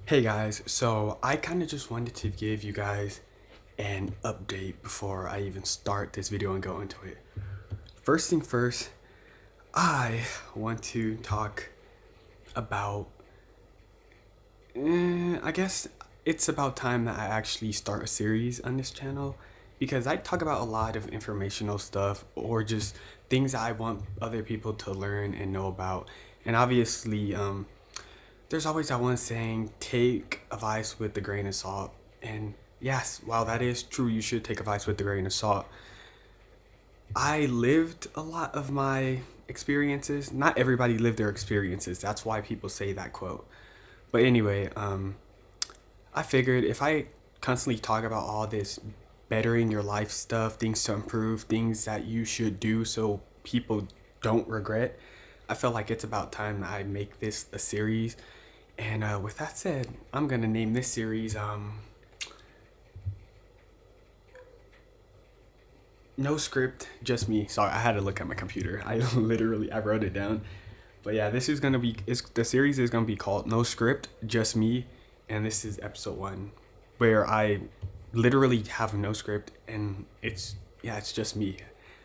Hey guys, so I kind of just wanted to give you guys an update before I even start this video and go into it. First thing first, I want to talk about, I guess it's about time that I actually start a series on this channel because I talk about a lot of informational stuff or just things that I want other people to learn and know about. And obviously, there's always that one saying, take advice with a grain of salt. And yes, while that is true, you should take advice with a grain of salt. I lived a lot of my experiences. Not everybody lived their experiences. That's why people say that quote. But anyway, I figured if I constantly talk about all this bettering your life stuff, things to improve, things that you should do so people don't regret, I felt like it's about time that I make this a series. And with that said, I'm gonna name this series No Script, Just Me. Sorry, I had to look at my computer. I wrote it down. But yeah, this is gonna be the series is gonna be called No Script, Just Me, and this is episode 1, where I literally have no script and it's just me.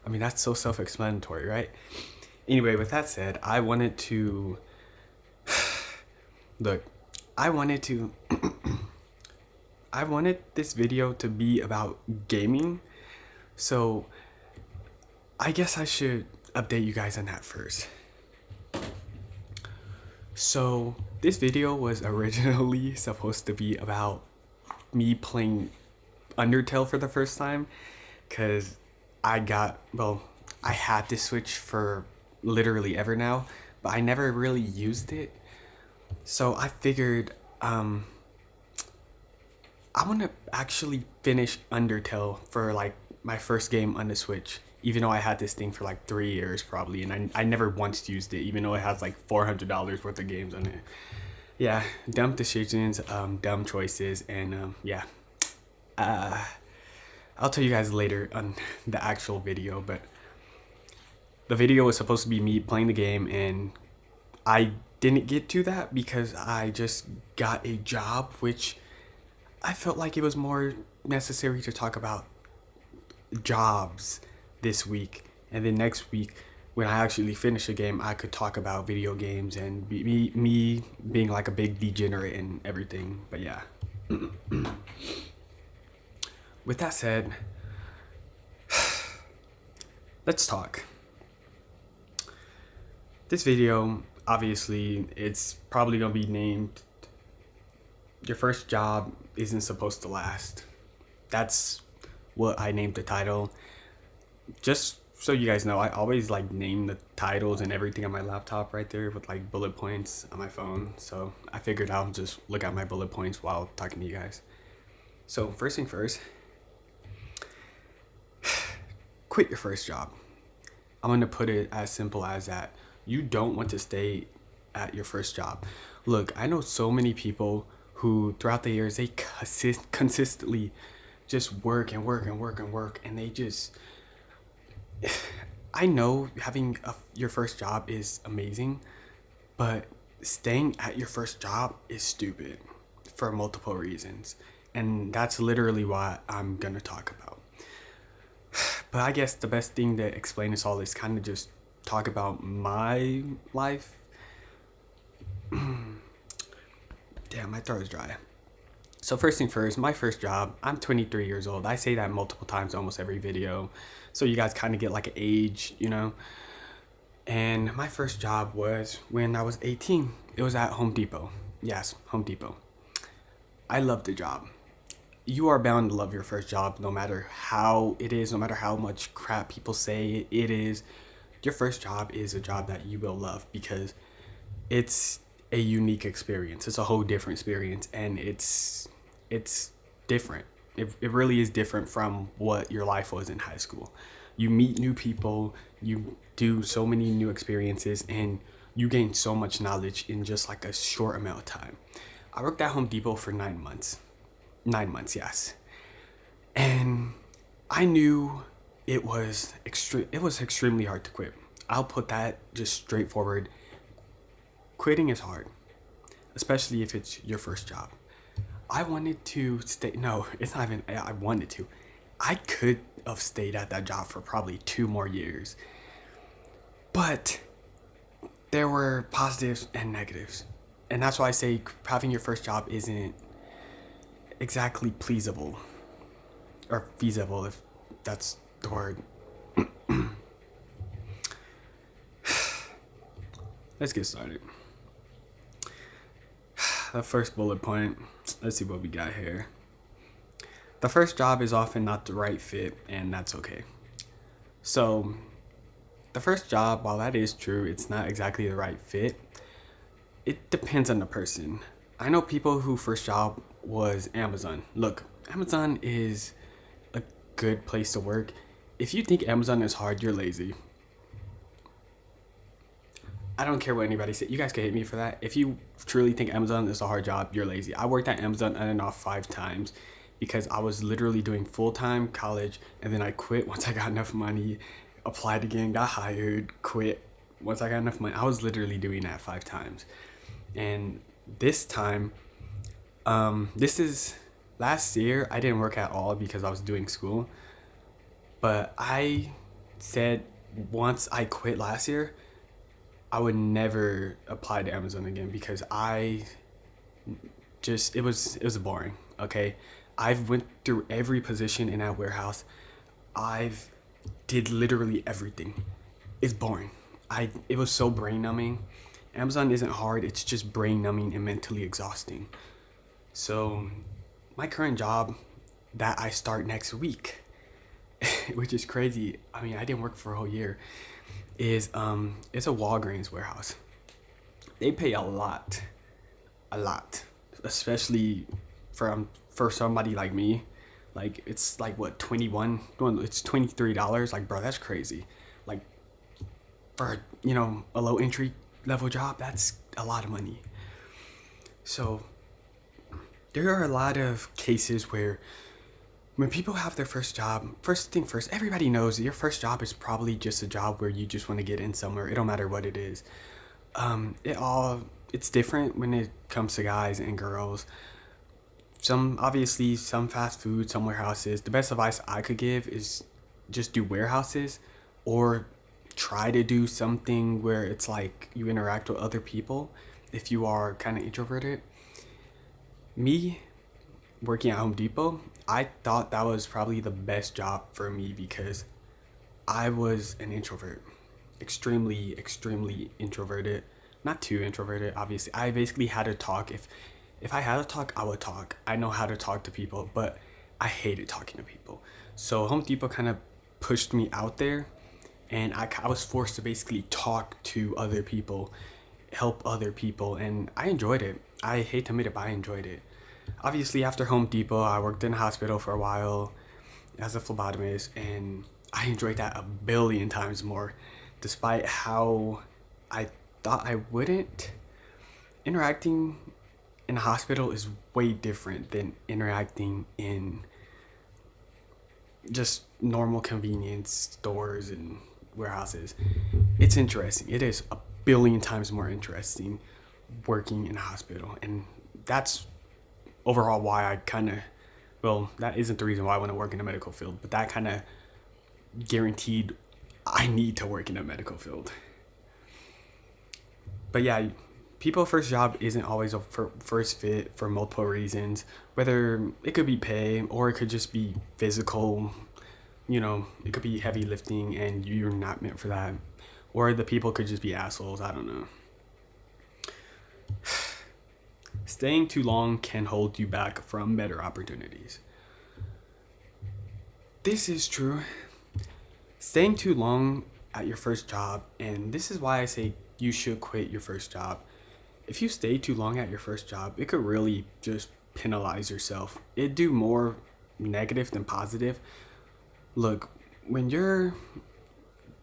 I mean, that's so self-explanatory, right? Anyway, with that said, I wanted to look. I wanted to I wanted this video to be about gaming. So I guess I should update you guys on that first. So this video was originally supposed to be about me playing Undertale for the first time because I had this Switch for literally ever now, but I never really used it. So I figured I want to actually finish Undertale for like my first game on the Switch, even though I had this thing for like 3 years probably, and I never once used it, even though it has like $400 worth of games on it. Yeah, dumb decisions, dumb choices, and yeah. Uh, I'll tell you guys later on the actual video, but the video was supposed to be me playing the game, and I didn't get to that because I just got a job, which I felt like it was more necessary to talk about jobs this week, and then next week when I actually finish the game I could talk about video games and me being like a big degenerate and everything. But yeah, with that said, let's talk. This video, obviously it's probably gonna be named Your First Job Isn't Supposed to Last. That's what I named the title. Just so you guys know, I always like name the titles and everything on my laptop right there with like bullet points on my phone. So I figured I'll just look at my bullet points while talking to you guys. So first thing first, quit your first job. I'm gonna put it as simple as that. You don't want to stay at your first job. Look, I know so many people who throughout the years they consistently just work and work and work and work, and they just I know having your first job is amazing, but staying at your first job is stupid for multiple reasons. And that's literally what I'm gonna talk about. But I guess the best thing to explain this all is kind of just talk about my life. Damn, my throat is dry. So first thing first, my first job, I'm 23 years old. I say that multiple times almost every video. So you guys kind of get like an age, you know? And my first job was when I was 18. It was at Home Depot. Yes, Home Depot. I loved the job. You are bound to love your first job no matter how it is, no matter how much crap people say it is. Your first job is a job that you will love because it's a unique experience. It's a whole different experience, and it's different. It really is different from what your life was in high school. You meet new people, you do so many new experiences, and you gain so much knowledge in just like a short amount of time. I worked at Home Depot for 9 months. 9 months, yes. And I knew it was extremely hard to quit. I'll put that just straightforward. Quitting is hard, especially if it's your first job. I wanted to stay. No, it's not even. I wanted to. I could have stayed at that job for probably 2 more years, but there were positives and negatives, and that's why I say having your first job isn't exactly pleasable or feasible, if that's the word. Let's get started. The first bullet point. Let's see what we got here. The first job is often not the right fit, and that's okay. So, the first job, while that is true, it's not exactly the right fit. It depends on the person. I know people who first job was Amazon. Look, Amazon is a good place to work. If you think Amazon is hard, you're lazy. I don't care what anybody says. You guys can hate me for that. If you truly think Amazon is a hard job, you're lazy. I worked at Amazon on and off 5 times because I was literally doing full-time college, and then I quit once I got enough money, applied again, got hired, quit once I got enough money. I was literally doing that 5 times. And this time, this is last year, I didn't work at all because I was doing school. But I said once I quit last year, I would never apply to Amazon again because it was boring. Okay, I've went through every position in that warehouse. I've did literally everything. It's boring. It was so brain numbing. Amazon isn't hard. It's just brain numbing and mentally exhausting. So, my current job that I start next week, which is crazy. I mean, I didn't work for a whole year. It's a Walgreens warehouse. They pay a lot, especially for somebody like me. Like it's like what, 21? No, it's $23. Like, bro, that's crazy. Like for a low entry level job, that's a lot of money. So there are a lot of cases where when people have their first job, first thing first, everybody knows your first job is probably just a job where you just want to get in somewhere. It don't matter what it is. It's different when it comes to guys and girls. Some fast food, some warehouses. The best advice I could give is just do warehouses, or try to do something where it's like you interact with other people if you are kind of introverted. Me, working at Home Depot, I thought that was probably the best job for me because I was an introvert. Extremely, extremely introverted. Not too introverted, obviously. I basically had to talk. If I had to talk, I would talk. I know how to talk to people, but I hated talking to people. So Home Depot kind of pushed me out there, and I was forced to basically talk to other people, help other people, and I enjoyed it. I hate to admit it, but I enjoyed it. Obviously, after Home Depot, I worked in a hospital for a while as a phlebotomist, and I enjoyed that a billion times more, despite how I thought I wouldn't. Interacting in a hospital is way different than interacting in just normal convenience stores and warehouses. It's interesting. It is a billion times more interesting working in a hospital, and that's overall why that isn't the reason why I want to work in the medical field, but that kind of guaranteed I need to work in the medical field. But yeah, people's first job isn't always a first fit for multiple reasons. Whether it could be pay, or it could just be physical, it could be heavy lifting and you're not meant for that. Or the people could just be assholes, I don't know. Staying too long can hold you back from better opportunities. This is true. Staying too long at your first job, and this is why I say you should quit your first job. If you stay too long at your first job, it could really just penalize yourself. It'd do more negative than positive. Look, when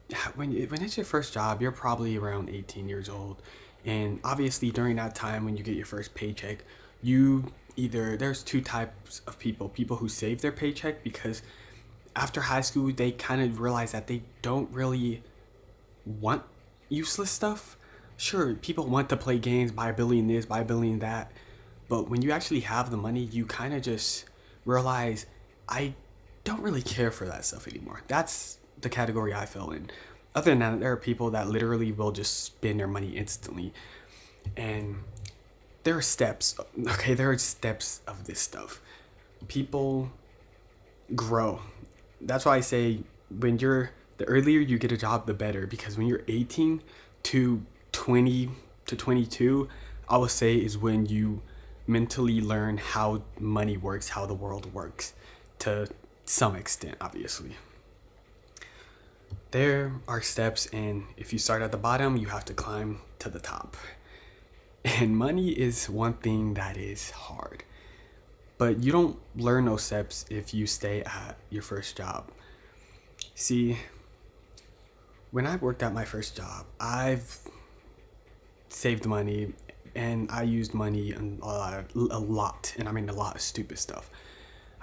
it's your first job, you're probably around 18 years old. And obviously during that time when you get your first paycheck, there's 2 types of people who save their paycheck because after high school, they kind of realize that they don't really want useless stuff. Sure, people want to play games, buy a billion this, buy a billion that, but when you actually have the money, you kind of just realize I don't really care for that stuff anymore. That's the category I fell in. Other than that, there are people that literally will just spend their money instantly. And there are steps. Okay, there are steps of this stuff. People grow. That's why I say the earlier you get a job, the better. Because when you're 18 to 20 to 22, I would say is when you mentally learn how money works, how the world works, to some extent, obviously. There are steps, and if you start at the bottom, you have to climb to the top. And money is one thing that is hard. But you don't learn those steps if you stay at your first job. See, when I worked at my first job, I've saved money and I used money a lot, and I mean a lot of stupid stuff.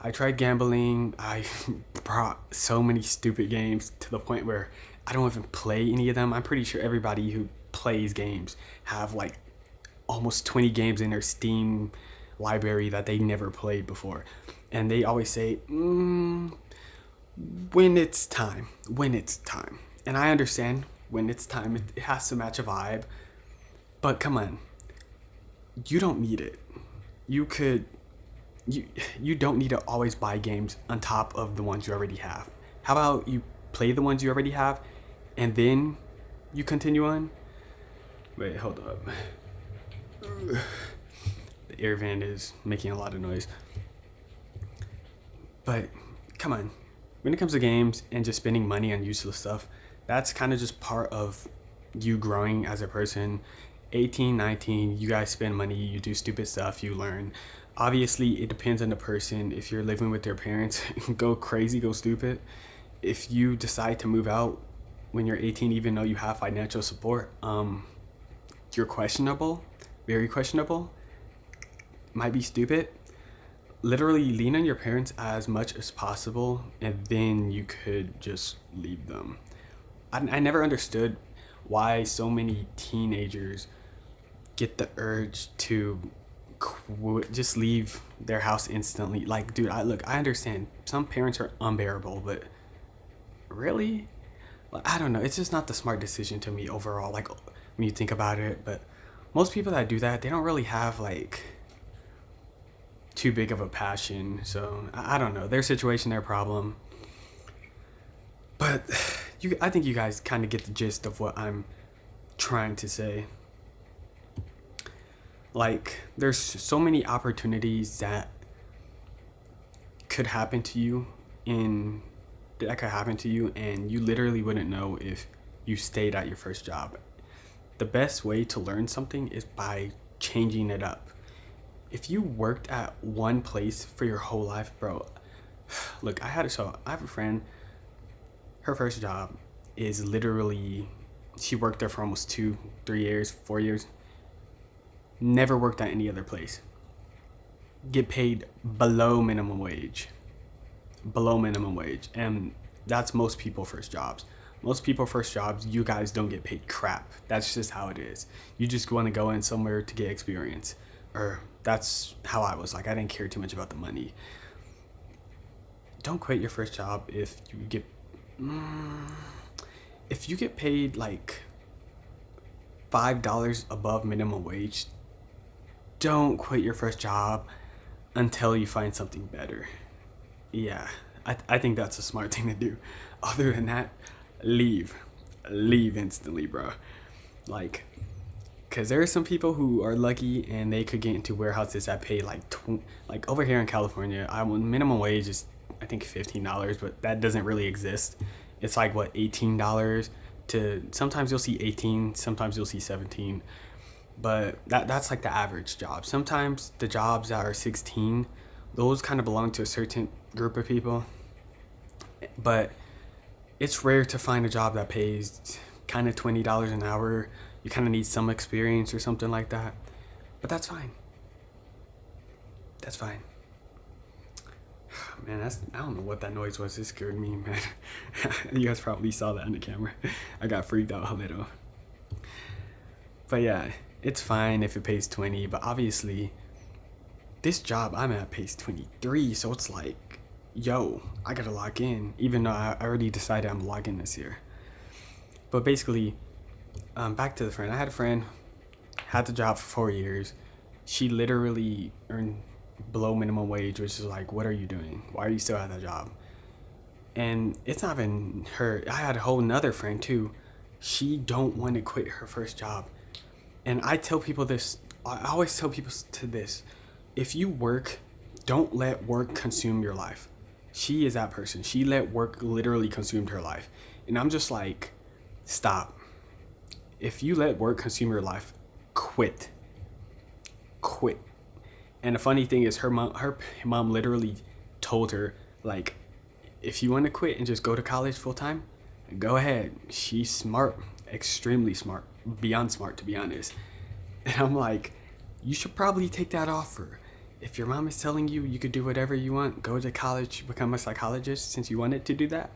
I tried gambling. I brought so many stupid games to the point where I don't even play any of them. I'm pretty sure everybody who plays games have like almost 20 games in their Steam library that they never played before. And they always say, when it's time. When it's time. And I understand when it's time, it has to match a vibe. But come on. You don't need it. You don't need to always buy games on top of the ones you already have. How about you play the ones you already have and then you continue on? Wait, hold up. The air vent is making a lot of noise. But come on. When it comes to games and just spending money on useless stuff, that's kind of just part of you growing as a person. 18, 19, you guys spend money, you do stupid stuff, you learn. Obviously, it depends on the person. If you're living with their parents, go crazy, go stupid. If you decide to move out when you're 18, even though you have financial support, you're questionable, very questionable, might be stupid. Literally lean on your parents as much as possible, and then you could just leave them. I never understood why so many teenagers get the urge to just leave their house instantly. Like, dude, I understand some parents are unbearable, but really, like, I don't know, it's just not the smart decision to me overall, like when you think about it. But most people that do that, they don't really have like too big of a passion. So I don't know, their situation, their problem. But I think you guys kind of get the gist of what I'm trying to say. Like, there's so many opportunities that could happen to you and you literally wouldn't know if you stayed at your first job. The best way to learn something is by changing it up. If you worked at one place for your whole life, bro, look, I have a friend, her first job is literally, she worked there for almost 2, 3 years, 4 years. Never worked at any other place. Get paid below minimum wage. Below minimum wage. And that's most people first jobs. Most people first jobs, you guys don't get paid crap. That's just how it is. You just want to go in somewhere to get experience. Or that's how I was. Like, I didn't care too much about the money. Don't quit your first job if you get paid like $5 above minimum wage. Don't quit your first job until you find something better. Yeah, I think that's a smart thing to do. Other than that, leave instantly, bro. Like, because there are some people who are lucky and they could get into warehouses that pay like over here in California, minimum wage is I think $15, but that doesn't really exist. It's like what, $18 to, sometimes you'll see 18, sometimes you'll see 17. But that's like the average job. Sometimes the jobs that are 16, those kind of belong to a certain group of people. But it's rare to find a job that pays kind of $20 an hour. You kind of need some experience or something like that. But that's fine. That's fine. Man, I don't know what that noise was. It scared me, man. You guys probably saw that on the camera. I got freaked out a little. But yeah, it's fine if it pays 20, but obviously this job I'm at pays 23, so it's like, yo, I gotta lock in, even though I already decided I'm logging this year. But basically, back to the friend. I had a friend, had the job for 4 years. She literally earned below minimum wage, which is like, what are you doing? Why are you still at that job? And it's not even her. I had a whole nother friend too. She don't want to quit her first job. And I tell people this, I always tell people to this. If you work, don't let work consume your life. She is that person. She let work literally consume her life. And I'm just like, stop. If you let work consume your life, quit. Quit. And the funny thing is her mom literally told her, like, if you want to quit and just go to college full time, go ahead. She's smart, extremely smart, beyond smart to be honest. And I'm like, you should probably take that offer. If your mom is telling you you could do whatever you want, go to college, become a psychologist since you wanted to do that,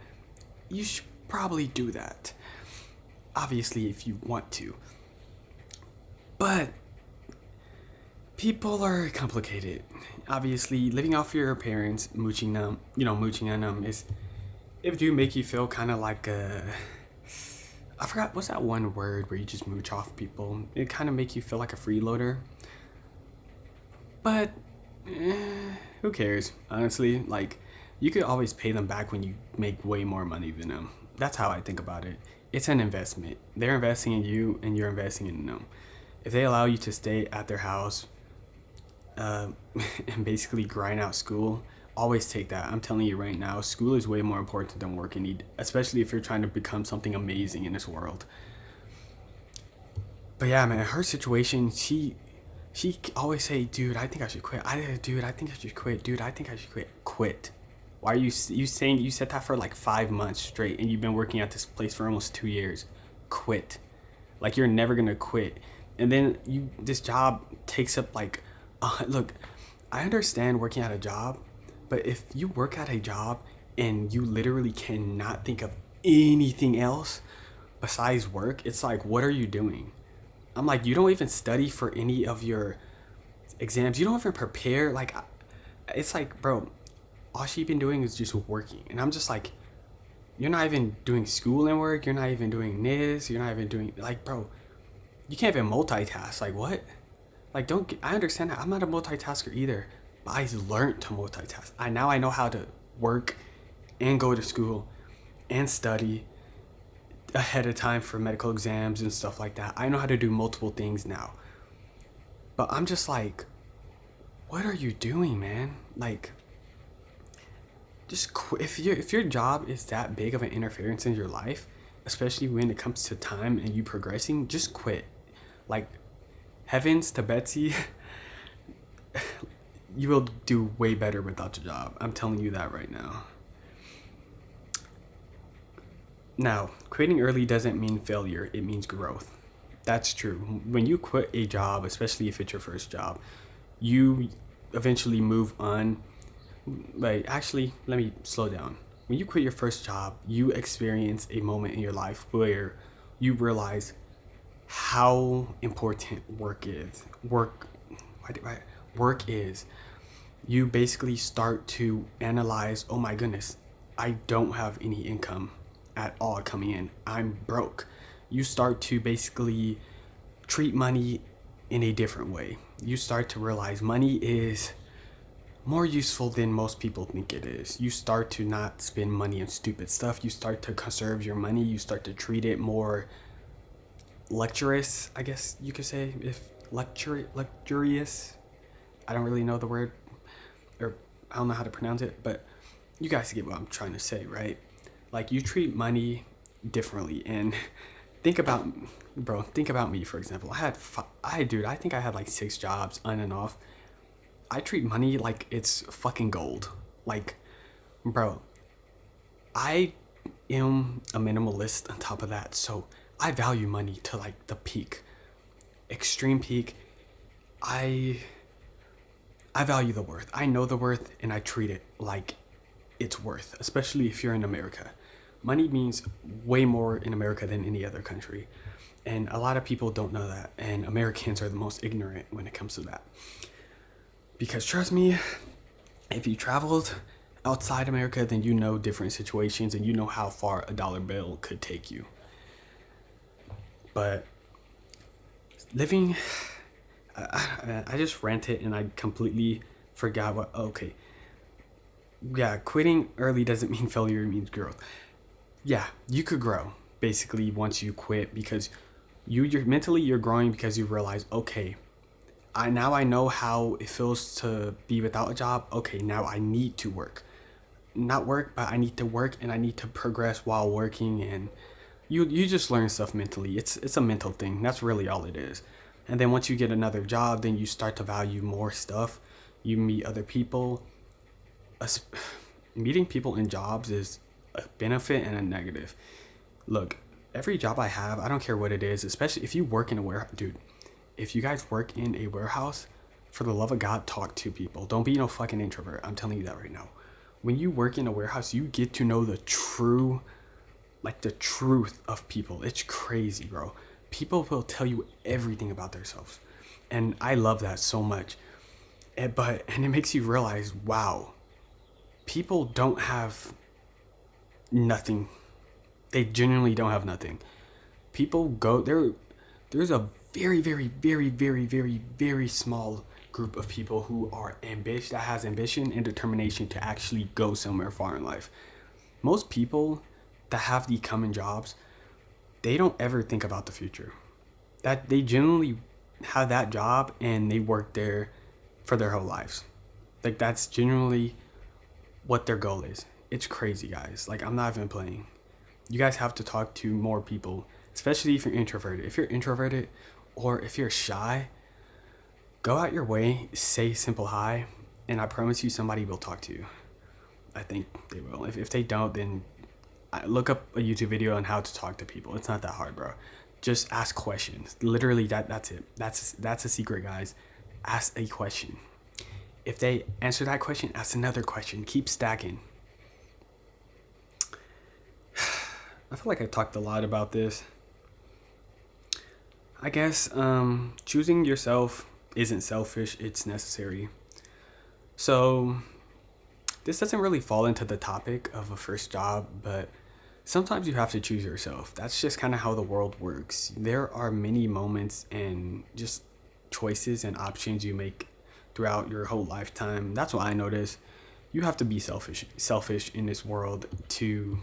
you should probably do that. Obviously, if you want to. But people are complicated. Obviously, living off your parents, mooching on them it do make you feel kind of like I forgot, what's that one word where you just mooch off people? It kind of make you feel like a freeloader. But who cares? Honestly, like, you could always pay them back when you make way more money than them. That's how I think about it. It's an investment. They're investing in you and you're investing in them. If they allow you to stay at their house and basically grind out school, always take that. I'm telling you right now, school is way more important than work, especially if you're trying to become something amazing in this world. But yeah, man, her situation, she always say, dude, I think I should quit. Dude, I think I should quit. Dude, I think I should quit. Quit. Why are you saying you said that for like 5 months straight and you've been working at this place for almost 2 years? Quit. Like, you're never gonna quit. And then this job takes up like, look, I understand working at a job, but if you work at a job and you literally cannot think of anything else besides work, it's like, what are you doing? I'm like, you don't even study for any of your exams. You don't even prepare. Like, it's like, bro, all she been doing is just working. And I'm just like, you're not even doing school and work. You're not even doing this. You're not even doing, like, bro, you can't even multitask. Like, what? Like, I understand that. I'm not a multitasker either. But I learned to multitask. I know how to work and go to school and study ahead of time for medical exams and stuff like that. I know how to do multiple things now. But I'm just like, what are you doing, man? Like, just quit. If your job is that big of an interference in your life, especially when it comes to time and you progressing, just quit. Like, heavens to Betsy, you will do way better without your job. I'm telling you that right now. Now, quitting early doesn't mean failure. It means growth. That's true. When you quit a job, especially if it's your first job, you eventually move on. Like, actually, let me slow down. When you quit your first job, you experience a moment in your life where you realize how important work is. Work is. You basically start to analyze, oh my goodness, I don't have any income at all coming in. I'm broke. You start to basically treat money in a different way. You start to realize money is more useful than most people think it is. You start to not spend money on stupid stuff. You start to conserve your money. You start to treat it more luxurious, I guess you could say. If luxurious, I don't really know the word, or I don't know how to pronounce it, but you guys get what I'm trying to say, right? Like, you treat money differently. And think about me, for example. I think I had like 6 jobs on and off. I treat money like it's fucking gold. Like, bro, I am a minimalist on top of that. So I value money to like the peak, extreme peak. I value the worth. I know the worth and I treat it like it's worth, especially if you're in America. Money means way more in America than any other country. And a lot of people don't know that. And Americans are the most ignorant when it comes to that. Because trust me, if you traveled outside America, then you know different situations and you know how far a dollar bill could take you. But living, I just ranted and I completely forgot what, okay. Yeah, quitting early doesn't mean failure, it means growth. Yeah, you could grow basically once you quit because you're mentally you're growing because you realize, okay, I know how it feels to be without a job. Okay, now I need to work. Not work, but I need to work and I need to progress while working, and you just learn stuff mentally. It's a mental thing. That's really all it is. And then once you get another job, then you start to value more stuff. You meet other people. Us- Meeting people in jobs is a benefit and a negative. Look, every job I have, I don't care what it is, especially if you work in a warehouse, dude. If you guys work in a warehouse, for the love of God, talk to people. Don't be no fucking introvert. I'm telling you that right now. When you work in a warehouse, you get to know the true, like the truth of people. It's crazy, bro. People will tell you everything about themselves. And I love that so much. And it makes you realize, wow, people don't have nothing. They genuinely don't have nothing. People go there. There's a very, very, very, very, very, very small group of people who are ambitious, that has ambition and determination to actually go somewhere far in life. Most people that have the common jobs, they don't ever think about the future. That they generally have that job and they work there for their whole lives. Like that's generally what their goal is. It's crazy, guys. Like I'm not even playing. You guys have to talk to more people, especially if you're introverted. If you're introverted or if you're shy, go out your way, say simple hi, and I promise you somebody will talk to you. I think they will. If they don't, then look up a YouTube video on how to talk to people. It's not that hard, bro. Just ask questions. Literally, that's it. That's a secret, guys. Ask a question. If they answer that question, ask another question. Keep stacking. I feel like I talked a lot about this. I guess choosing yourself isn't selfish, it's necessary. So this doesn't really fall into the topic of a first job, but sometimes you have to choose yourself. That's just kind of how the world works. There are many moments and just choices and options you make throughout your whole lifetime. That's what I notice. You have to be selfish in this world to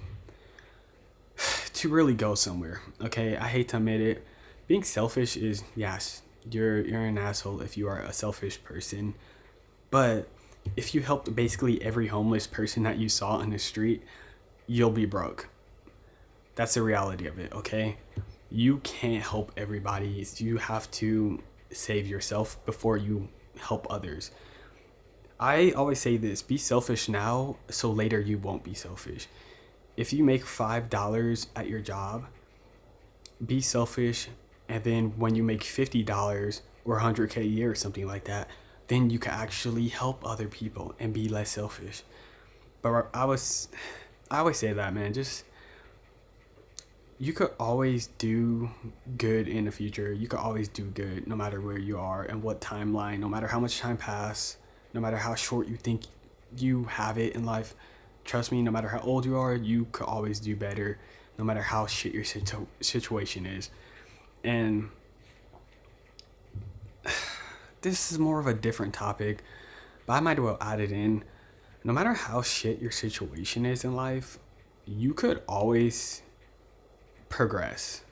really go somewhere. Okay, I hate to admit it. Being selfish is, yes, you're an asshole if you are a selfish person. But if you helped basically every homeless person that you saw on the street, you'll be broke. That's the reality of it, okay? You can't help everybody. You have to save yourself before you help others. I always say this, be selfish now so later you won't be selfish. If you make $5 at your job, be selfish, and then when you make $50 or 100K a year or something like that, then you can actually help other people and be less selfish. But I always say that, man, just you could always do good in the future. You could always do good no matter where you are and what timeline, no matter how much time passed, no matter how short you think you have it in life. Trust me, no matter how old you are, you could always do better, no matter how shit your situation is. And this is more of a different topic, but I might as well add it in. No matter how shit your situation is in life, you could always progress.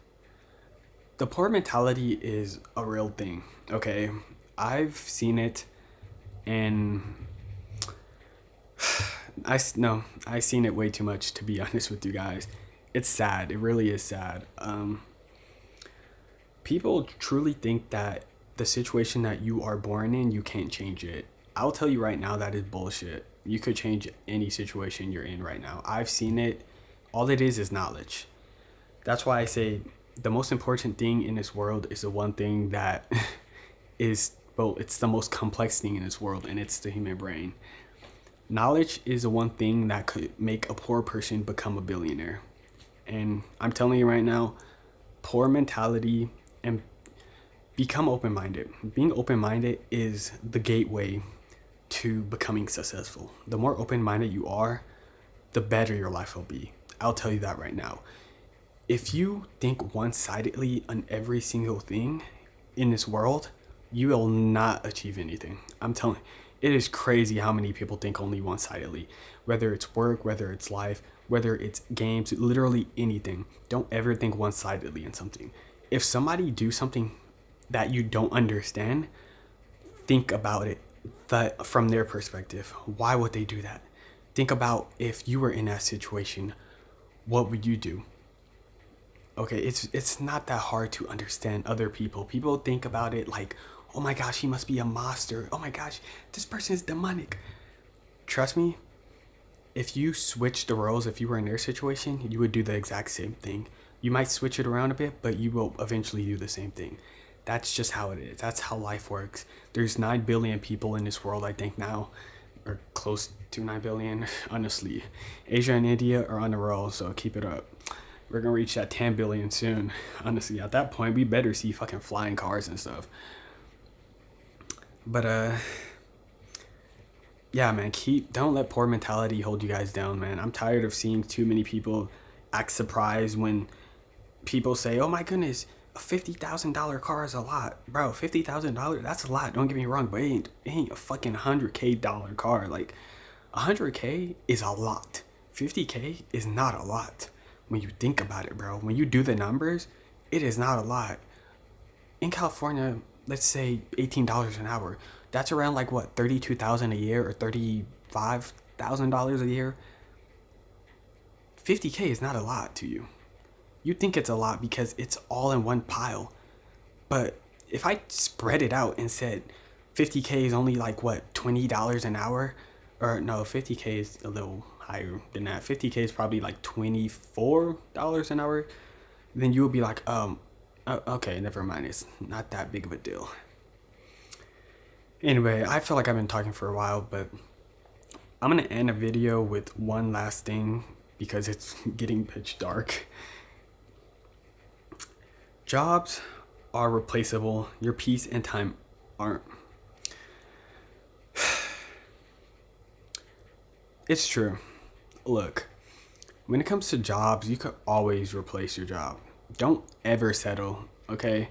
The poor mentality is a real thing, okay? I've seen it, and I've seen it way too much, to be honest with you guys. It's sad. It really is sad. People truly think that the situation that you are born in, you can't change it. I'll tell you right now, that is bullshit. You could change any situation you're in right now. I've seen it. All it is knowledge. That's why I say the most important thing in this world is the one thing that is, well, it's the most complex thing in this world, and it's the human brain. Knowledge is the one thing that could make a poor person become a billionaire. And I'm telling you right now, poor mentality and become open-minded. Being open-minded is the gateway to becoming successful. The more open-minded you are, the better your life will be. I'll tell you that right now. If you think one-sidedly on every single thing in this world, you will not achieve anything. I'm telling you, it is crazy how many people think only one-sidedly. Whether it's work, whether it's life, whether it's games, literally anything. Don't ever think one-sidedly in something. If somebody do something that you don't understand, think about it from their perspective. Why would they do that? Think about if you were in that situation, what would you do? Okay, it's not that hard to understand other people. People think about it like, oh my gosh, he must be a monster. Oh my gosh, this person is demonic. Trust me, if you switch the roles, if you were in their situation, you would do the exact same thing. You might switch it around a bit, but you will eventually do the same thing. That's just how it is. That's how life works. There's 9 billion people in this world, I think now, or close to 9 billion, honestly. Asia and India are on the roll, so keep it up. We're gonna reach that 10 billion soon. Honestly, at that point, we better see fucking flying cars and stuff. But, yeah, man, don't let poor mentality hold you guys down, man. I'm tired of seeing too many people act surprised when people say, oh my goodness, a $50,000 car is a lot. Bro, $50,000, that's a lot. Don't get me wrong, but it ain't a fucking $100K car. Like, $100K is a lot. $50K is not a lot. When you think about it, bro, when you do the numbers, it is not a lot. In California, let's say $18 an hour. That's around like what, $32,000 a year or $35,000 a year. 50K is not a lot to you. You think it's a lot because it's all in one pile. But if I spread it out and said 50K is only like what, $20 an hour? Or no, 50K is a little higher than that. 50K is probably like $24 an hour. Then you will be like, okay, never mind. It's not that big of a deal. Anyway, I feel like I've been talking for a while, but I'm going to end a video with one last thing because it's getting pitch dark. Jobs are replaceable. Your peace and time aren't. It's true. Look, when it comes to jobs, you could always replace your job. Don't ever settle, okay?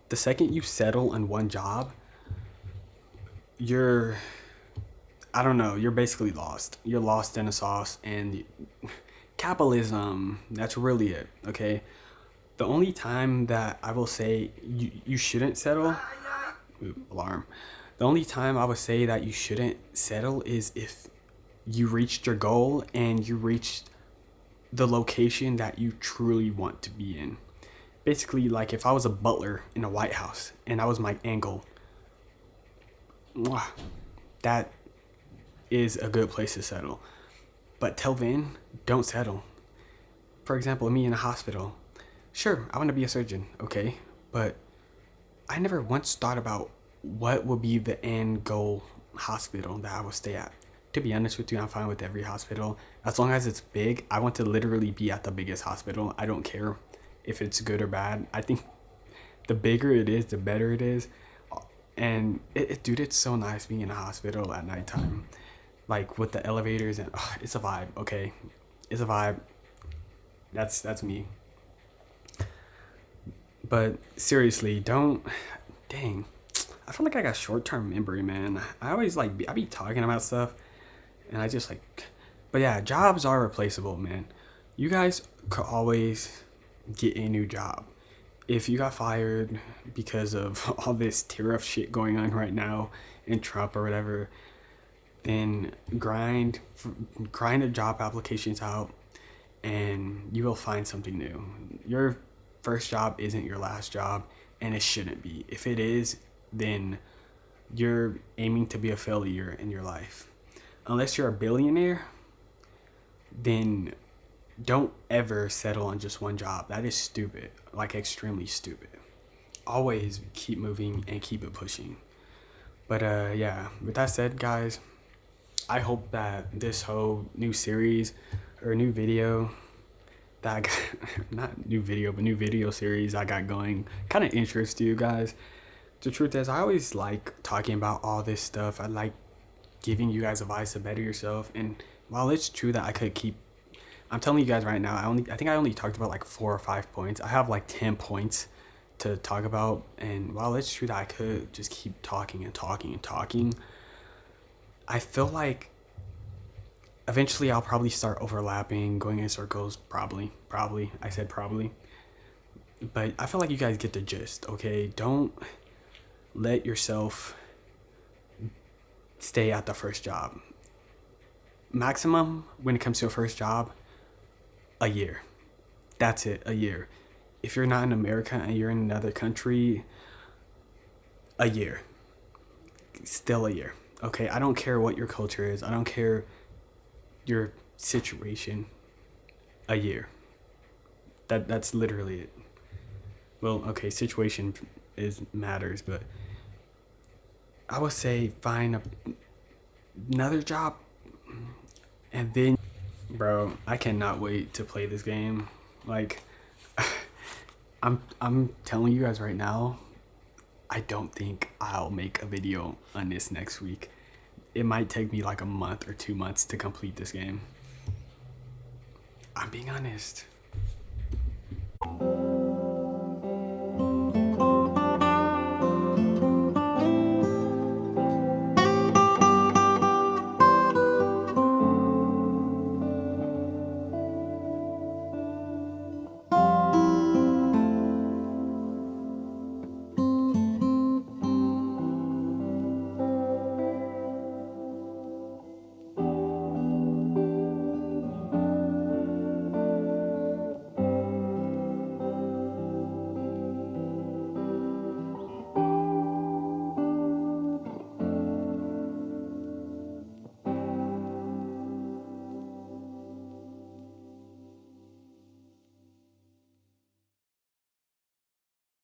The second you settle on one job, you're basically lost. You're lost in a sauce, and capitalism, that's really it, okay? The only time that I will say you shouldn't settle, alarm. The only time I would say that you shouldn't settle is if you reached your goal and you reached the location that you truly want to be in. Basically, like if I was a butler in a White House and that was my end goal, that is a good place to settle. But till then, don't settle. For example, me in a hospital. Sure, I want to be a surgeon, okay? But I never once thought about what would be the end goal hospital that I would stay at. To be honest with you, I'm fine with every hospital. As long as it's big, I want to literally be at the biggest hospital. I don't care if it's good or bad. I think the bigger it is, the better it is. And dude, it's so nice being in a hospital at nighttime. Like with the elevators and it's a vibe, okay? It's a vibe. That's me. But seriously, dang. I feel like I got short-term memory, man. I always I be talking about stuff and I just but yeah, jobs are replaceable, man. You guys could always get a new job. If you got fired because of all this tariff shit going on right now in Trump or whatever, then grind the job applications out and you will find something new. Your first job isn't your last job, and it shouldn't be. If it is, then you're aiming to be a failure in your life. Unless you're a billionaire, then don't ever settle on just one job. That is stupid, like extremely stupid. Always keep moving and keep it pushing. But yeah, with that said, guys, I hope that this whole new series or new video that I got, not new video, but new video series I got going kind of interest you guys. The truth is, I always like talking about all this stuff. I like giving you guys advice to better yourself. And while it's true that I could keep, I'm telling you guys right now, I think I only talked about like 4 or 5 points. I have like 10 points to talk about. And while it's true that I could just keep talking and talking and talking, I feel like eventually I'll probably start overlapping, going in circles. Probably. I said probably. But I feel like you guys get the gist, okay? Don't let yourself stay at the first job. Maximum when it comes to a first job, a year. That's it, a year. If you're not in America and you're in another country, a year. Still a year. Okay, I don't care what your culture is. I don't care your situation. A year. That's literally it. Well, okay, situation is matters, but I would say find another job, and then, bro, I cannot wait to play this game. Like, I'm telling you guys right now, I don't think I'll make a video on this next week. It might take me like a month or 2 months to complete this game. I'm being honest.